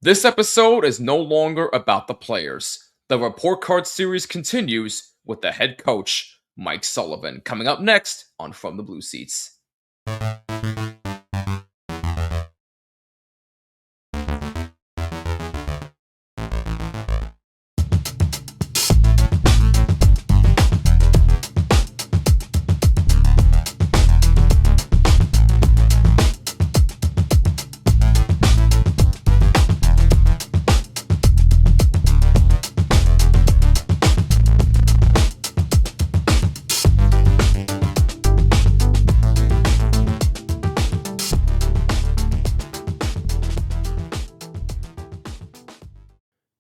This episode is no longer about the players. The report card series continues with the head coach, Mike Sullivan, coming up next on From the Blue Seats.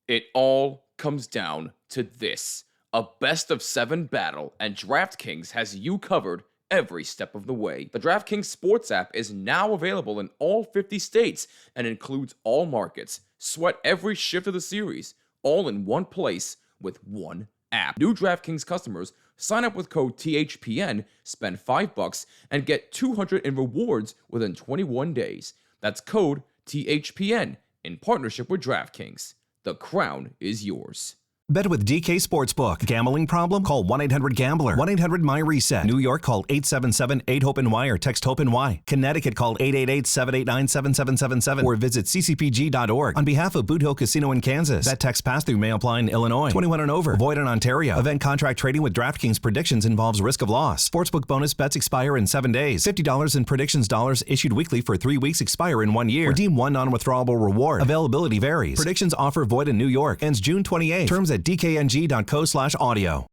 It all comes down to this: a best of 7 battle, and DraftKings has you covered every step of the way. The DraftKings Sports app is now available in all 50 states and includes all markets. Sweat every shift of the series, all in one place with one app. New DraftKings customers sign up with code THPN, spend $5, and get $200 in rewards within 21 days. That's code THPN in partnership with DraftKings. The crown is yours. Bet with DK Sportsbook. Gambling problem? Call 1-800-GAMBLER. 1-800-MY-RESET. New York, call 877-8-HOPENY or text HOPENY. Connecticut, call 888-789-7777 or visit ccpg.org. On behalf of Boot Hill Casino in Kansas. Bet text pass-through may apply in Illinois. 21 and over. Void in Ontario. Event contract trading with DraftKings predictions involves risk of loss. Sportsbook bonus bets expire in 7 days. $50 in predictions dollars issued weekly for 3 weeks, expire in 1 year. Redeem one non-withdrawable reward. Availability varies. Predictions offer void in New York. Ends June 28. Terms at dkng.co/audio.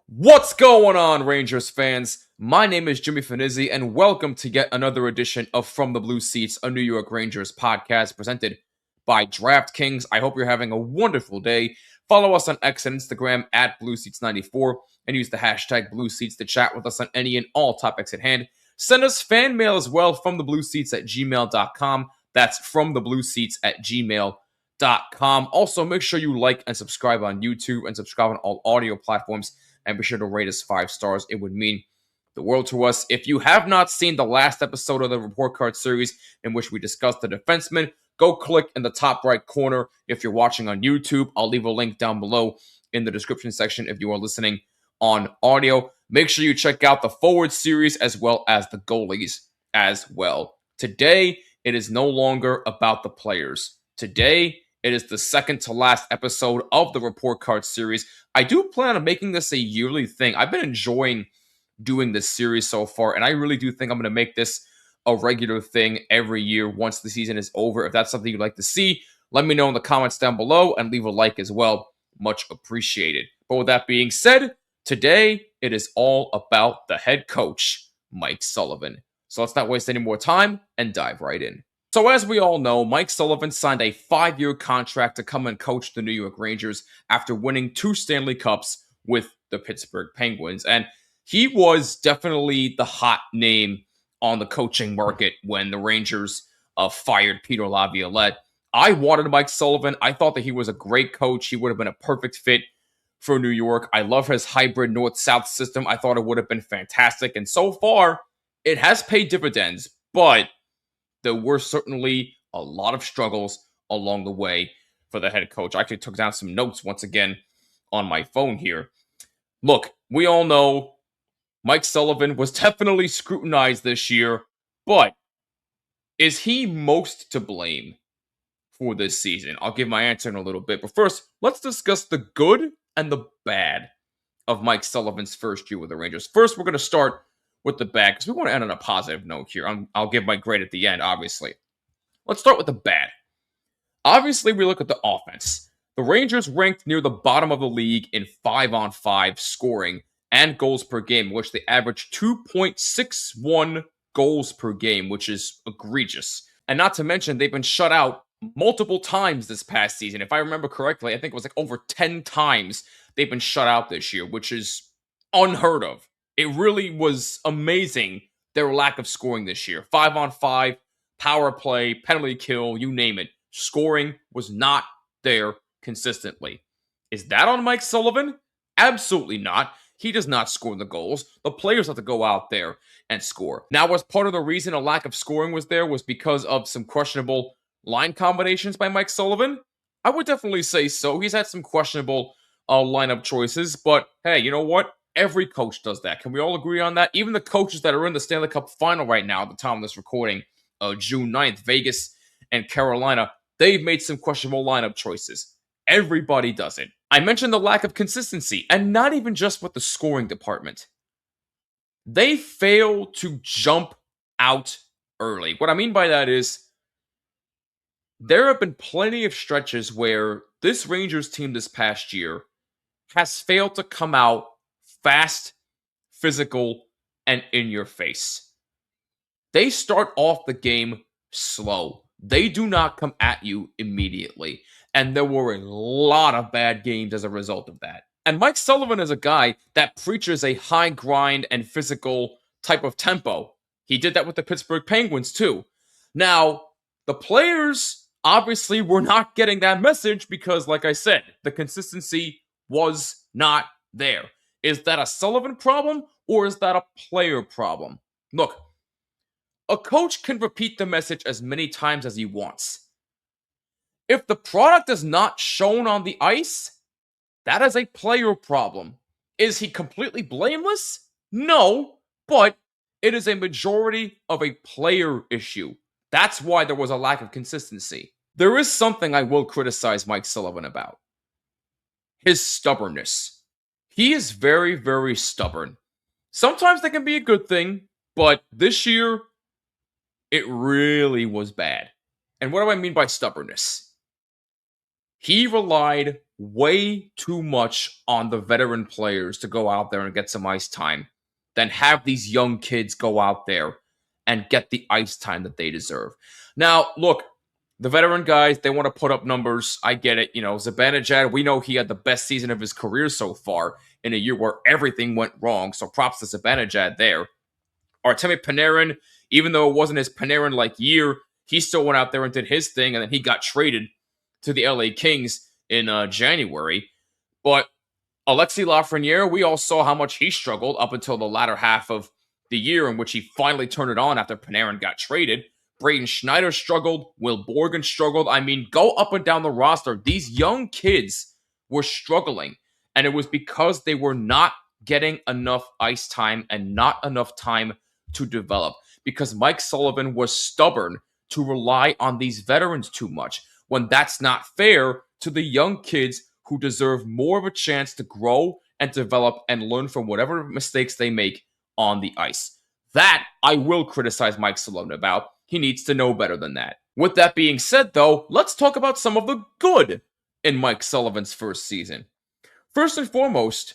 What's going on, Rangers fans? My name is Jimmy Fanizzi, and welcome to yet another edition of From the Blue Seats, a New York Rangers podcast presented by DraftKings. I hope you're having a wonderful day. Follow us on X and Instagram at BlueSeats94 and use the hashtag BlueSeats to chat with us on any and all topics at hand. Send us fan mail as well from theblueseats@gmail.com. That's from theblueseats@gmail.com. Also, make sure you like and subscribe on YouTube and subscribe on all audio platforms, and be sure to rate us 5 stars. It would mean the world to us. If you have not seen the last episode of the report card series in which we discussed the defenseman, go click in the top right corner. If you're watching on YouTube, I'll leave a link down below in the description section if you are listening on audio. Make sure you check out the forward series as well as the goalies as well. Today, it is no longer about the players. Today, it is the second to last episode of the report card series. I do plan on making this a yearly thing. I've been enjoying doing this series so far, and I really do think I'm going to make this a regular thing every year once the season is over. If that's something you'd like to see, let me know in the comments down below and leave a like as well. Much appreciated. But with that being said, today it is all about the head coach, Mike Sullivan. So let's not waste any more time and dive right in. So as we all know, Mike Sullivan signed a 5-year contract to come and coach the New York Rangers after winning 2 Stanley Cups with the Pittsburgh Penguins. And he was definitely the hot name on the coaching market when the Rangers fired Peter Laviolette. I wanted Mike Sullivan. I thought that he was a great coach. He would have been a perfect fit for New York. I love his hybrid north-south system. I thought it would have been fantastic. And so far, it has paid dividends, but there were certainly a lot of struggles along the way for the head coach. I actually took down some notes once again on my phone here. Look, we all know Mike Sullivan was definitely scrutinized this year, but is he most to blame for this season? I'll give my answer in a little bit, but first, let's discuss the good and the bad of Mike Sullivan's first year with the Rangers. First, we're going to start with the bad, because we want to end on a positive note here. I'll give my grade at the end, obviously. Let's start with the bad. Obviously, we look at the offense. The Rangers ranked near the bottom of the league in 5-on-5 scoring and goals per game, which they averaged 2.61 goals per game, which is egregious. And not to mention, they've been shut out multiple times this past season. If I remember correctly, I think it was like over 10 times they've been shut out this year, which is unheard of. It really was amazing, their lack of scoring this year. 5-on-5, power play, penalty kill, you name it. Scoring was not there consistently. Is that on Mike Sullivan? Absolutely not. He does not score the goals. The players have to go out there and score. Now, was part of the reason a lack of scoring was there was because of some questionable line combinations by Mike Sullivan? I would definitely say so. He's had some questionable lineup choices, but hey, you know what? Every coach does that. Can we all agree on that? Even the coaches that are in the Stanley Cup final right now at the time of this recording, June 9th, Vegas and Carolina, they've made some questionable lineup choices. Everybody does it. I mentioned the lack of consistency, and not even just with the scoring department. They fail to jump out early. What I mean by that is there have been plenty of stretches where this Rangers team this past year has failed to come out fast, physical, and in your face. They start off the game slow. They do not come at you immediately. And there were a lot of bad games as a result of that. And Mike Sullivan is a guy that preaches a high grind and physical type of tempo. He did that with the Pittsburgh Penguins too. Now, the players obviously were not getting that message because, like I said, the consistency was not there. Is that a Sullivan problem or is that a player problem? Look, a coach can repeat the message as many times as he wants. If the product is not shown on the ice, that is a player problem. Is he completely blameless? No, but it is a majority of a player issue. That's why there was a lack of consistency. There is something I will criticize Mike Sullivan about. His stubbornness. He is very, very stubborn. Sometimes that can be a good thing, but this year, it really was bad. And what do I mean by stubbornness? He relied way too much on the veteran players to go out there and get some ice time, than have these young kids go out there and get the ice time that they deserve. Now, look, the veteran guys, they want to put up numbers. I get it. You know, Zibanejad, we know he had the best season of his career so far in a year where everything went wrong. So props to Zibanejad there. Artemi Panarin, even though it wasn't his Panarin-like year, he still went out there and did his thing, and then he got traded to the LA Kings in January. But Alexis Lafreniere, we all saw how much he struggled up until the latter half of the year in which he finally turned it on after Panarin got traded. Braden Schneider struggled. Will Borgen struggled. I mean, go up and down the roster. These young kids were struggling, and it was because they were not getting enough ice time and not enough time to develop, because Mike Sullivan was stubborn to rely on these veterans too much, when that's not fair to the young kids who deserve more of a chance to grow and develop and learn from whatever mistakes they make on the ice. That I will criticize Mike Sullivan about. He needs to know better than that. With that being said, though, let's talk about some of the good in Mike Sullivan's first season. First and foremost,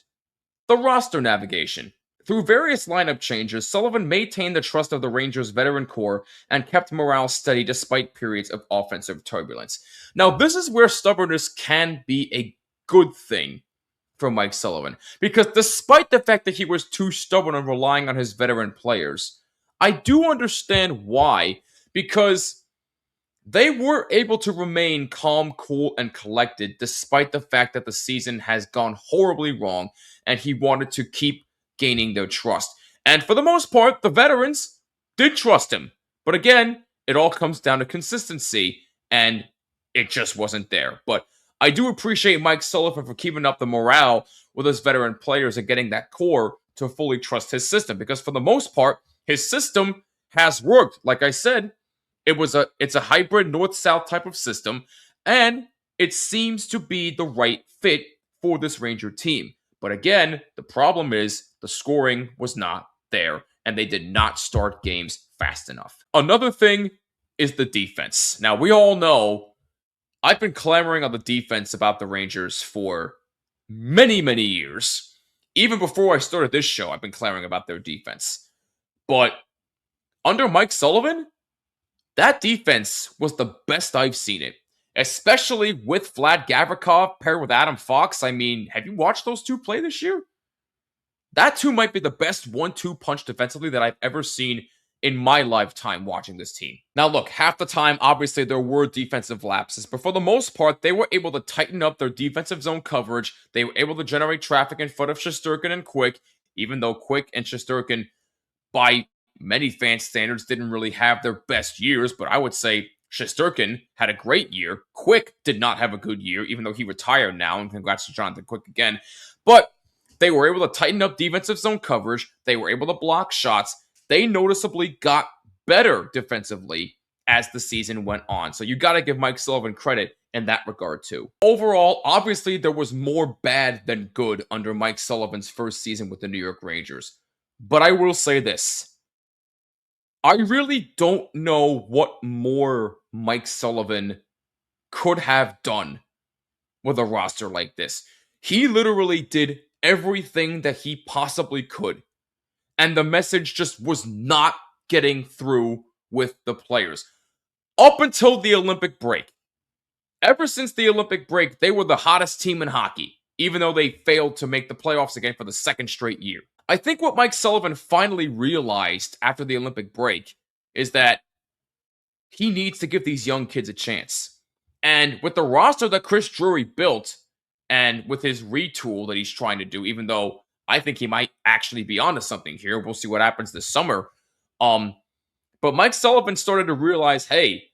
the roster navigation. Through various lineup changes, Sullivan maintained the trust of the Rangers' veteran core and kept morale steady despite periods of offensive turbulence. Now, this is where stubbornness can be a good thing for Mike Sullivan, because despite the fact that he was too stubborn and relying on his veteran players, I do understand why, because they were able to remain calm, cool, and collected despite the fact that the season has gone horribly wrong, and he wanted to keep gaining their trust. And for the most part, the veterans did trust him. But again, it all comes down to consistency, and it just wasn't there. But I do appreciate Mike Sullivan for keeping up the morale with his veteran players and getting that core to fully trust his system, because for the most part, his system has worked. Like I said, it's a hybrid north-south type of system, and it seems to be the right fit for this Ranger team. But again, the problem is the scoring was not there, and they did not start games fast enough. Another thing is the defense. Now, we all know I've been clamoring on the defense about the Rangers for many, many years. Even before I started this show, I've been clamoring about their defense. But under Mike Sullivan, that defense was the best I've seen it. Especially with Vlad Gavrikov paired with Adam Fox. I mean, have you watched those two play this year? That two might be the best 1-2 punch defensively that I've ever seen in my lifetime watching this team. Now look, half the time, obviously, there were defensive lapses, but for the most part, they were able to tighten up their defensive zone coverage. They were able to generate traffic in front of Shesterkin and Quick, even though Quick and Shesterkin, by many fan standards, didn't really have their best years, but I would say Shesterkin had a great year. Quick did not have a good year, even though he retired now, and congrats to Jonathan Quick again. But they were able to tighten up defensive zone coverage. They were able to block shots. They noticeably got better defensively as the season went on. So you got to give Mike Sullivan credit in that regard too. Overall, obviously there was more bad than good under Mike Sullivan's first season with the New York Rangers. But I will say this. I really don't know what more Mike Sullivan could have done with a roster like this. He literally did everything that he possibly could. And the message just was not getting through with the players. Up until the Olympic break. Ever since the Olympic break, they were the hottest team in hockey, even though they failed to make the playoffs again for the second straight year. I think what Mike Sullivan finally realized after the Olympic break is that he needs to give these young kids a chance. And with the roster that Chris Drury built, and with his retool that he's trying to do, even though I think he might actually be onto something here, we'll see what happens this summer. But Mike Sullivan started to realize, hey,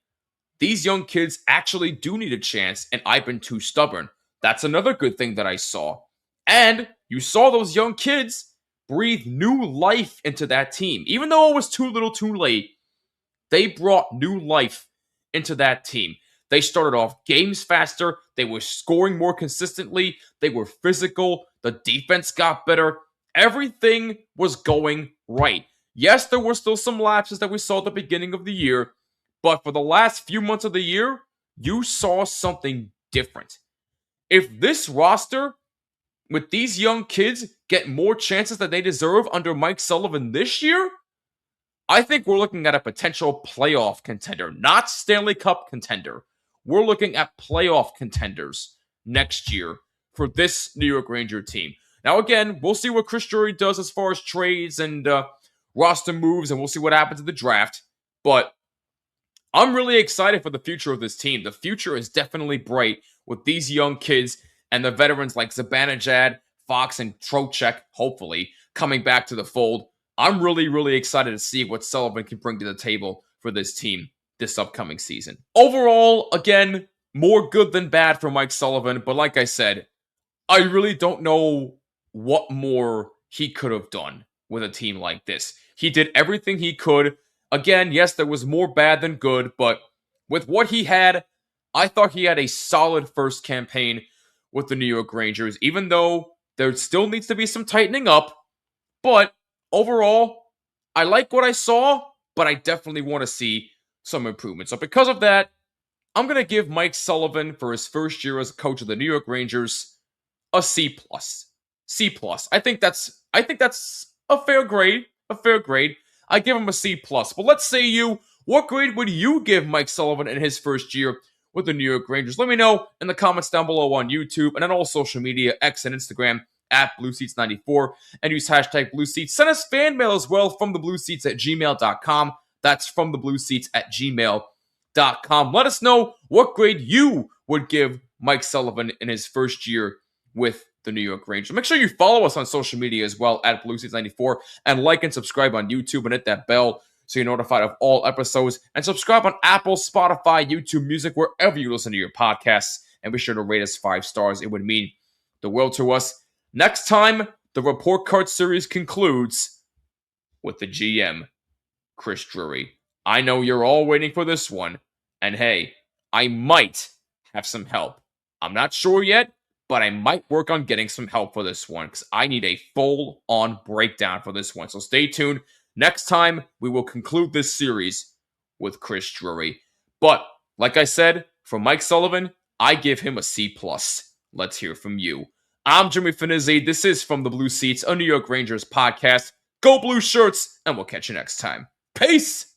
these young kids actually do need a chance, and I've been too stubborn. That's another good thing that I saw. And you saw those young kids breathe new life into that team. Even though it was too little too late, they brought new life into that team. They started off games faster. They were scoring more consistently. They were physical. The defense got better. Everything was going right. Yes, there were still some lapses that we saw at the beginning of the year, but for the last few months of the year, you saw something different. If this roster, with these young kids, get more chances than they deserve under Mike Sullivan this year, I think we're looking at a potential playoff contender, not Stanley Cup contender. We're looking at playoff contenders next year for this New York Ranger team. Now, again, we'll see what Chris Drury does as far as trades and roster moves, and we'll see what happens in the draft. But I'm really excited for the future of this team. The future is definitely bright with these young kids and the veterans like Zibanejad, Fox, and Trocheck, hopefully, coming back to the fold. I'm really, really excited to see what Sullivan can bring to the table for this team this upcoming season. Overall, again, more good than bad for Mike Sullivan, but like I said, I really don't know what more he could have done with a team like this. He did everything he could. Again, yes, there was more bad than good, but with what he had, I thought he had a solid first campaign with the New York Rangers, even though there still needs to be some tightening up. But overall, I like what I saw, but I definitely want to see some improvement. So because of that, I'm going to give Mike Sullivan, for his first year as a coach of the New York Rangers, a C+. C+. I think that's a fair grade. I give him a C+. But let's say what grade would you give Mike Sullivan in his first year with the New York Rangers? Let me know in the comments down below on YouTube and on all social media, X and Instagram, at BlueSeats94, and use hashtag BlueSeats. Send us fan mail as well from theblueseats@gmail.com. That's from theblueseats@gmail.com. Let us know what grade you would give Mike Sullivan in his first year with the New York Rangers. Make sure you follow us on social media as well at BlueSeats94, and like and subscribe on YouTube and hit that bell so you're notified of all episodes. And subscribe on Apple, Spotify, YouTube Music, wherever you listen to your podcasts. And be sure to rate us 5 stars. It would mean the world to us. Next time, the report card series concludes with the GM, Chris Drury. I know you're all waiting for this one. And hey, I might have some help. I'm not sure yet, but I might work on getting some help for this one because I need a full-on breakdown for this one. So stay tuned. Next time, we will conclude this series with Chris Drury. But, like I said, for Mike Sullivan, I give him a C+. Let's hear from you. I'm Jimmy Fanizzi. This is From the Blue Seats, a New York Rangers podcast. Go Blue Shirts, and we'll catch you next time. Peace!